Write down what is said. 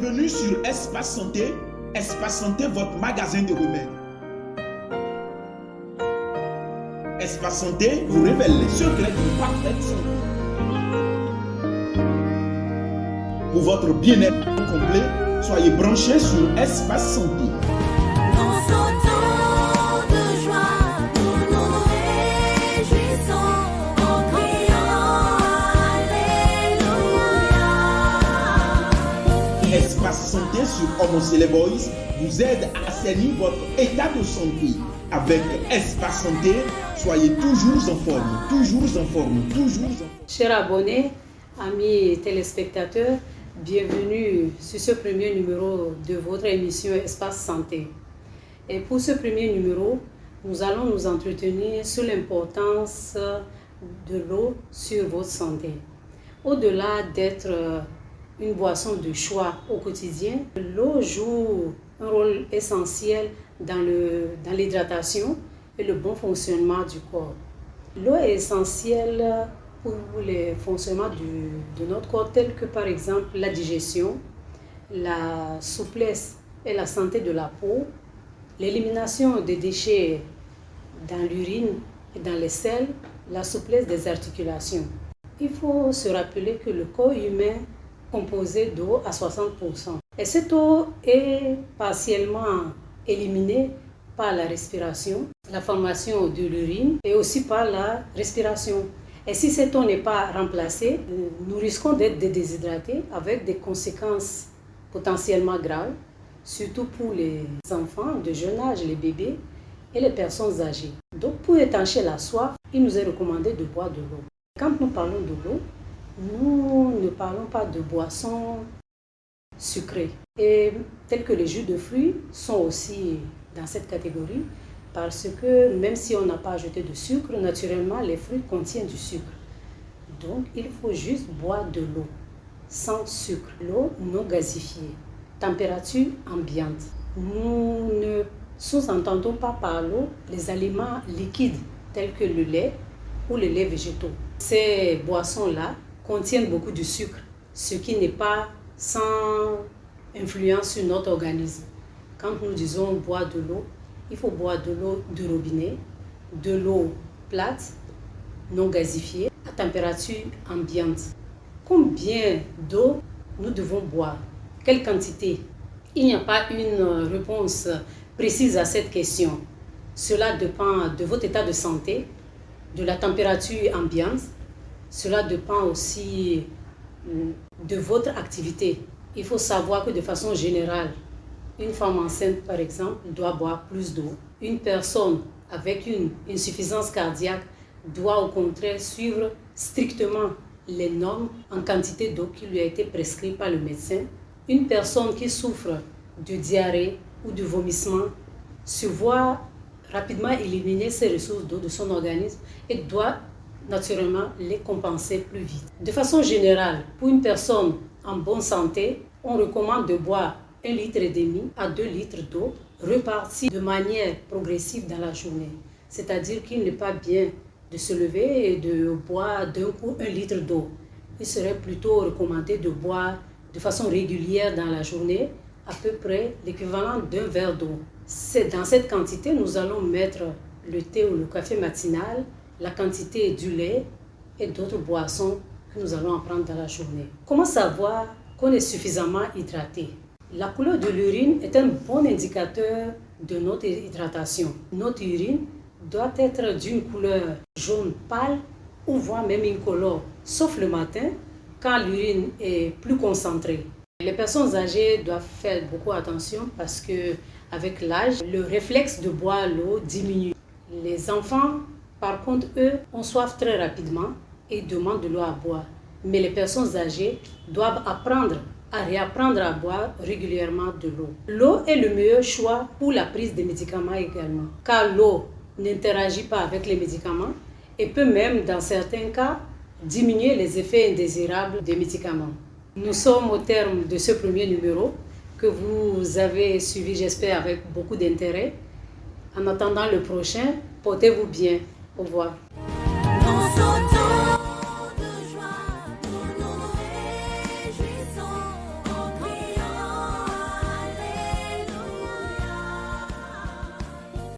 Bienvenue sur Espace Santé. Espace Santé, votre magasin de remèdes. Espace Santé vous révèle les secrets d'une parfaite santé. Pour votre bien-être complet, soyez branchés sur Espace Santé. Espace Santé sur Homocele Boys vous aide à assainir votre état de santé. Avec Espace Santé, soyez toujours en forme, toujours en forme, toujours en forme. Chers abonnés, amis téléspectateurs, bienvenue sur ce premier numéro de votre émission Espace Santé. Et pour ce premier numéro, nous allons nous entretenir sur l'importance de l'eau sur votre santé. Au-delà d'être une boisson de choix au quotidien, l'eau joue un rôle essentiel dans l'hydratation et le bon fonctionnement du corps. L'eau est essentielle pour le fonctionnement de notre corps, tel que par exemple la digestion, la souplesse et la santé de la peau, l'élimination des déchets dans l'urine et dans les selles, la souplesse des articulations. Il faut se rappeler que le corps humain composé d'eau à 60%. Et cette eau est partiellement éliminée par la respiration, la formation de l'urine et aussi par la respiration. Et si cette eau n'est pas remplacée, nous risquons d'être déshydratés avec des conséquences potentiellement graves, surtout pour les enfants de jeune âge, les bébés et les personnes âgées. Donc pour étancher la soif, il nous est recommandé de boire de l'eau. Quand nous parlons de l'eau, nous ne parlons pas de boissons sucrées. Et tels que les jus de fruits sont aussi dans cette catégorie parce que même si on n'a pas ajouté de sucre, naturellement les fruits contiennent du sucre. Donc il faut juste boire de l'eau sans sucre, l'eau non gazifiée, température ambiante. Nous ne sous-entendons pas par l'eau les aliments liquides tels que le lait ou les laits végétaux. Ces boissons-là contiennent beaucoup de sucre, ce qui n'est pas sans influence sur notre organisme. Quand nous disons boire de l'eau, il faut boire de l'eau de robinet, de l'eau plate, non gazifiée, à température ambiante. Combien d'eau nous devons boire? Quelle quantité? Il n'y a pas une réponse précise à cette question. Cela dépend de votre état de santé, de la température ambiante. Cela dépend aussi de votre activité. Il faut savoir que de façon générale, une femme enceinte, par exemple, doit boire plus d'eau. Une personne avec une insuffisance cardiaque doit au contraire suivre strictement les normes en quantité d'eau qui lui a été prescrite par le médecin. Une personne qui souffre de diarrhée ou de vomissement se voit rapidement éliminer ses ressources d'eau de son organisme et doit naturellement les compenser plus vite. De façon générale, pour une personne en bonne santé, on recommande de boire 1,5 litre à 2 litres d'eau repartis de manière progressive dans la journée. C'est-à-dire qu'il n'est pas bien de se lever et de boire d'un coup 1 litre d'eau. Il serait plutôt recommandé de boire de façon régulière dans la journée à peu près l'équivalent d'un verre d'eau. C'est dans cette quantité nous allons mettre le thé ou le café matinal, la quantité du lait et d'autres boissons que nous allons en prendre dans la journée. Comment savoir qu'on est suffisamment hydraté? La couleur de l'urine est un bon indicateur de notre hydratation. Notre urine doit être d'une couleur jaune pâle ou voire même incolore, sauf le matin quand l'urine est plus concentrée. Les personnes âgées doivent faire beaucoup attention parce que avec l'âge, le réflexe de boire l'eau diminue. Les enfants, par contre, eux, ont soif très rapidement et demandent de l'eau à boire. Mais les personnes âgées doivent apprendre à réapprendre à boire régulièrement de l'eau. L'eau est le meilleur choix pour la prise des médicaments également, car l'eau n'interagit pas avec les médicaments et peut même, dans certains cas, diminuer les effets indésirables des médicaments. Nous sommes au terme de ce premier numéro que vous avez suivi, j'espère, avec beaucoup d'intérêt. En attendant le prochain, portez-vous bien. Au revoir.